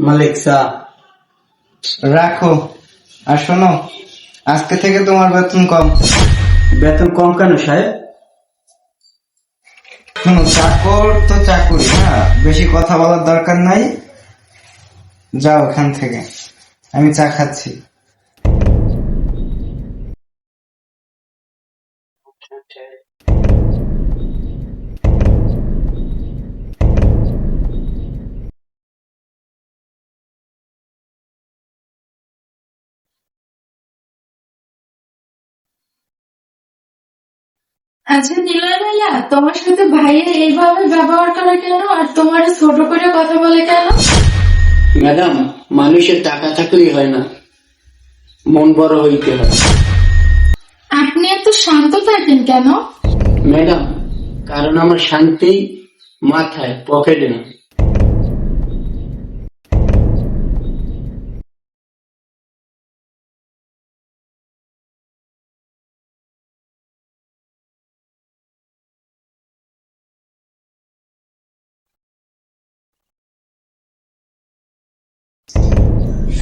মালিক চা রাখো। আর শোনো, আজকে থেকে তোমার বেতন কম। বেতন কম কেন সাহেব? শোনো, চাকর তো চাকরি, হ্যাঁ, বেশি কথা বলার দরকার নাই। যাও এখান থেকে, আমি চা খাচ্ছি। আচ্ছা নিলয় ভাইয়া, তোমার সাথে ভাইয়া এইভাবে ব্যবহার করে কেন, আর তোমার ছোট করে কথা বলে কেন? ম্যাডাম, মানুষের টাকা থাকলেই হয় না, মন বড় হইতে হয়। আপনি এত শান্ত থাকেন কেন? ম্যাডাম, কারণ আমার শান্তি মাথায়, পকেটে না।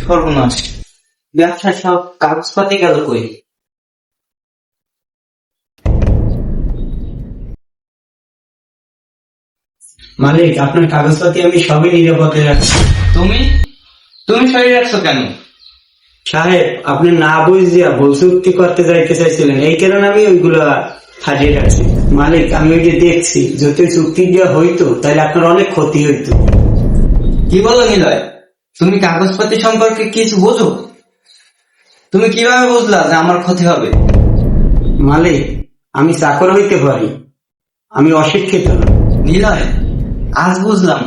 সর্বনাশ, ব্যবসার সব কাগজপাতি গেল কই? মালিক, আপনার কাগজপাতি আমি সবই নিরাপদে রাখছি। তুমি তুমি সরিয়ে রাখছো কেন? সাহেব, আপনি না বুঝিয়া ভুল চুক্তি করতে যাইতে চাইছিলেন, এই কারণে আমি ওইগুলা সাজিয়ে রাখছি। মালিক, আমি ওই যে দেখছি, যদি চুক্তি দেওয়া হইতো তাহলে আপনার অনেক ক্ষতি হইতো। কি বলো নিলয়? তুমি কাগজপাতি সম্পর্কে কিছু বোঝো? তুমি কিভাবে বুঝলা যে আমার ক্ষতি হবে? মালিক, আমি চাকর হইতে পারি, আমি অশিক্ষিত না। নিলয়, আজ বুঝলাম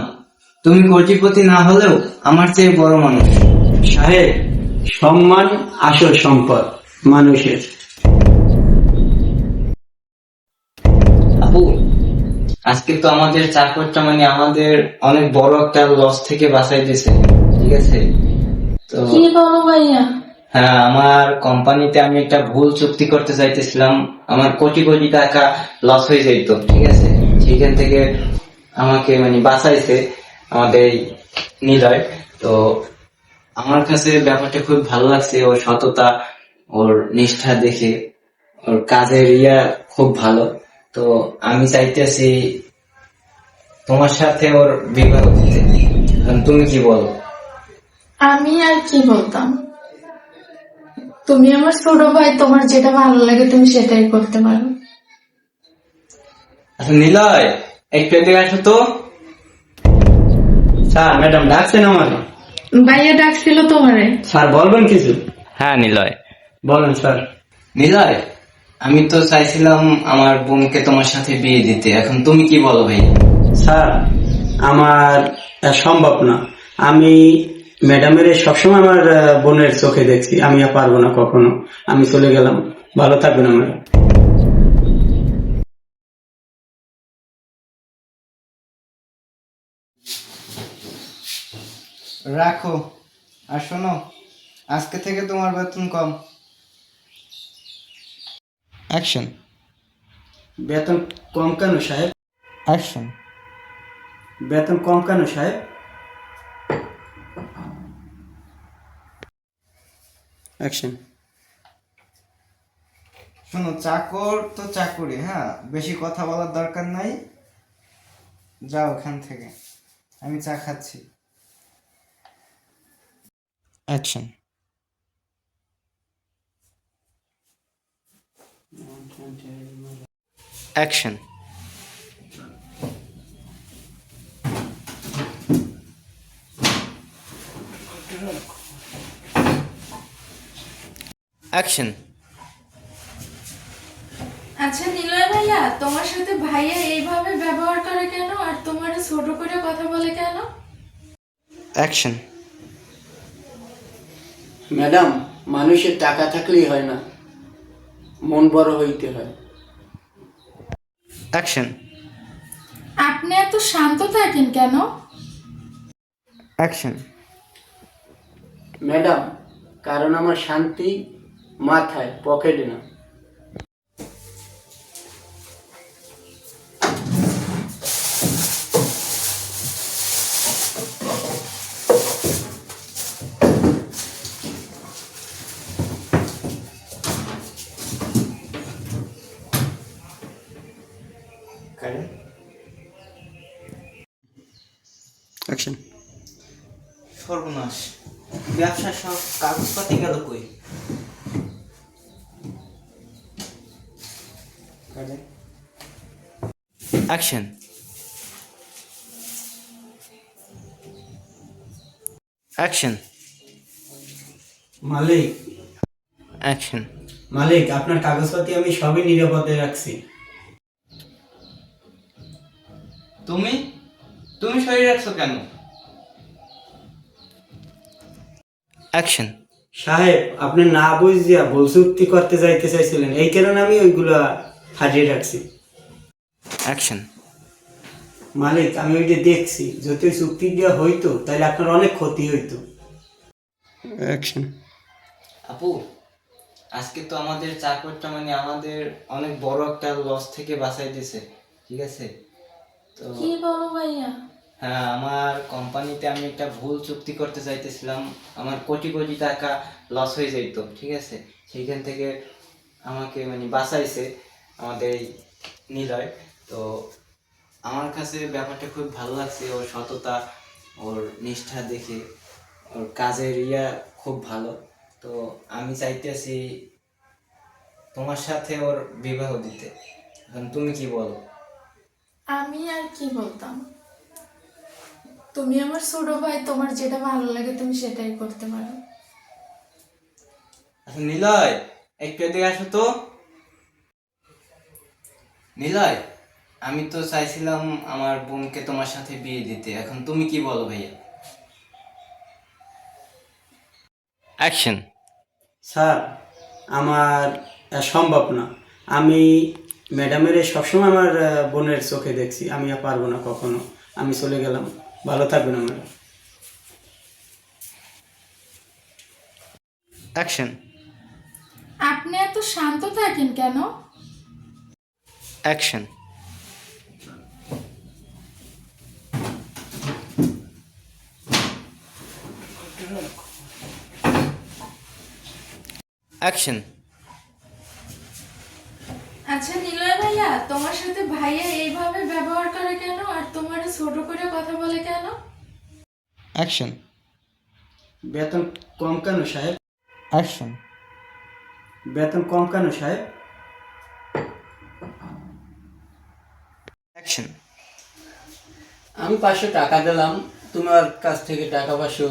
তুমি কোটিপতি না হলেও আমার চেয়ে বড় মানুষ। সাহেব, সম্মান আসল সম্পদ মানুষের। আপু, আজকে তো আমাদের চাকরটা মানে আমাদের অনেক বড় একটা লস থেকে বাঁচাইতেছে, ঠিক আছে? তো কি বলো ভাইয়া? হ্যাঁ, আমার কোম্পানিতে আমি একটা ভুল চুক্তি করতে চাইতেছিলাম, আমার কোটি কোটি টাকা লস হয়ে যেত, ঠিক আছে? সেখান থেকে আমাকে মানে বাঁচাইছে আমাদের এই নিলয়। তো আমার কাছে ব্যাপারটা খুব ভালো লাগছে, ওর সততা, ওর নিষ্ঠা দেখে, ওর কাজের খুব ভালো। তো আমি চাইতেছি তোমার সাথে ওর বিবাহ দিতে। এখন তুমি কি বলো? আমি আর কি বলতাম, তুমি আমার ছোট ভাই, তোমার যেটা ভালো লাগে তুমি সেটাই করতে পারো। আচ্ছা নিলয়, একটু এদিকে আসো তো। স্যার, ম্যাডাম ডাকছেন আমাকে। ভাইয়া ডাকছিল তোমারে। স্যার বলবেন কিছু? হ্যাঁ নিলয়, বলেন স্যার। নিলয়, আমি তো চাইছিলাম আমার বোনকে তোমার সাথে বিয়ে দিতে, এখন তুমি কি বলো ভাই? স্যার, আমার সম্ভব না। আমি ম্যাডামের সবসময় আমার বোনের চোখে দেখছি, আমি আর পারবো না কখনো। আমি চলে গেলাম, ভালো থাকবেন আমরা। রাখো। আর শোনো, আজকে থেকে তোমার বেতন কম। অ্যাকশন। বেতন কম কেন সাহেব? অ্যাকশন। বেতন কম কেন সাহেব? অ্যাকশন। শোনো, চাকর তো চাকরি, হ্যাঁ, বেশি কথা বলার দরকার নাই। যাও এখান থেকে, আমি চা খাচ্ছি। অ্যাকশন। অ্যাকশন। অ্যাকশন। আচ্ছা নিলয় ভাইয়া, তোমার সাথে ভাইয়া এইভাবে ব্যবহার করে কেন, আর তোমার ছোট করে কথা বলে কেন? অ্যাকশন। ম্যাডাম, মানুষের টাকা থাকলেই হয় না, মন বড় হইতে হয়। অ্যাকশন। আপনি এত শান্ত থাকেন কেন? অ্যাকশন। ম্যাডাম, কারণ আমার শান্তি মাথায়, পকেটে না। কারণ অ্যাকশন। সর্বনাশ, ব্যবসার সব কাগজপাতি গেল কই? অ্যাকশন। অ্যাকশন। মালিক, অ্যাকশন। মালিক আপনার কাগজপাতি আমি সবই নিরাপদে রাখছি। তুমি তুমি সরিয়ে রাখছো কেন? অ্যাকশন। সাহেব, আপনি না বুঝিয়া ভুল চুক্তি করতে যাইতে চাইছিলেন, এই কারণে আমি ওইগুলা হারিয়ে রাখছি। অ্যাকশন। মালিক আমি ওইটা দেখছি, যদি ওই চুক্তি দেওয়া হইতো তাহলে আপনার অনেক ক্ষতি হইতো। অ্যাকশন। আপু, আজকে তো আমাদের চাকরটা মানে আমাদের অনেক বড় একটা লস থেকে বাঁচাই দিয়েছে, ঠিক আছে? তো কি বলো ভাইয়া? হ্যাঁ, আমার কোম্পানিতে আমি একটা ভুল চুক্তি করতে চাইতেছিলাম, আমার কোটি কোটি টাকা লস হয়ে যেত, ঠিক আছে? সেইখান থেকে আমাকে মানে বাঁচাইছে আমাদের এই নিলয়। তো আমার কাছে ব্যাপারটা খুব ভালো লাগছে, ওর সততা, ওর নিষ্ঠা দেখে, ওর কাজের খুব ভালো। তো আমি চাইতেছি তোমার সাথে ওর বিবাহ দিতে। এখন তুমি কি বলো? আমি আর কি বলতাম, তুমি আমার ছোট ভাই, তোমার যেটা ভালো লাগে তুমি সেটাই করতে পারো। আচ্ছা নিলয়, একটু এদিকে আসো তো। নিলয়, আমি তো চাইছিলাম আমার বোনকে তোমার সাথে বিয়ে দিতে, এখন তুমি কি বলো ভাইয়া? অ্যাকশন। স্যার, আমার সম্ভব না। আমি ম্যাডামের সবসময় আমার বোনের চোখে দেখছি, আমি আর পারবো না কখনো। আমি চলে গেলাম, ভালো থাকবেন ম্যাডাম। অ্যাকশন। আপনি এত শান্ত থাকেন কেন? অ্যাকশন। অ্যাকশন। আচ্ছা নিলয় ভাইয়া, তোমার সাথে ভাইয়া এইভাবে ব্যবহার করে কেন, আর তোমার ছোট করে কথা বলে কেন? অ্যাকশন। বেতন কম কেন সাহেব? অ্যাকশন। বেতন কম কেন সাহেব? অ্যাকশন। আমি 500 টাকা দিলাম, তোমার কাছ থেকে টাকা 500।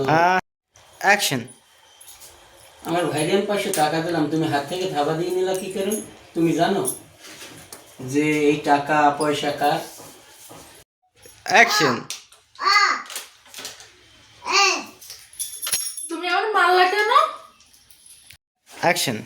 অ্যাকশন। আমার ভাইরে আমি 500 টাকা দিলাম, তুমি হাত থেকে থাবা দিয়ে নিলা কি কারণ? তুমি জানো যে এই টাকা পয়সা কার? অ্যাকশন। তুমি আমার মারলা কেন? অ্যাকশন।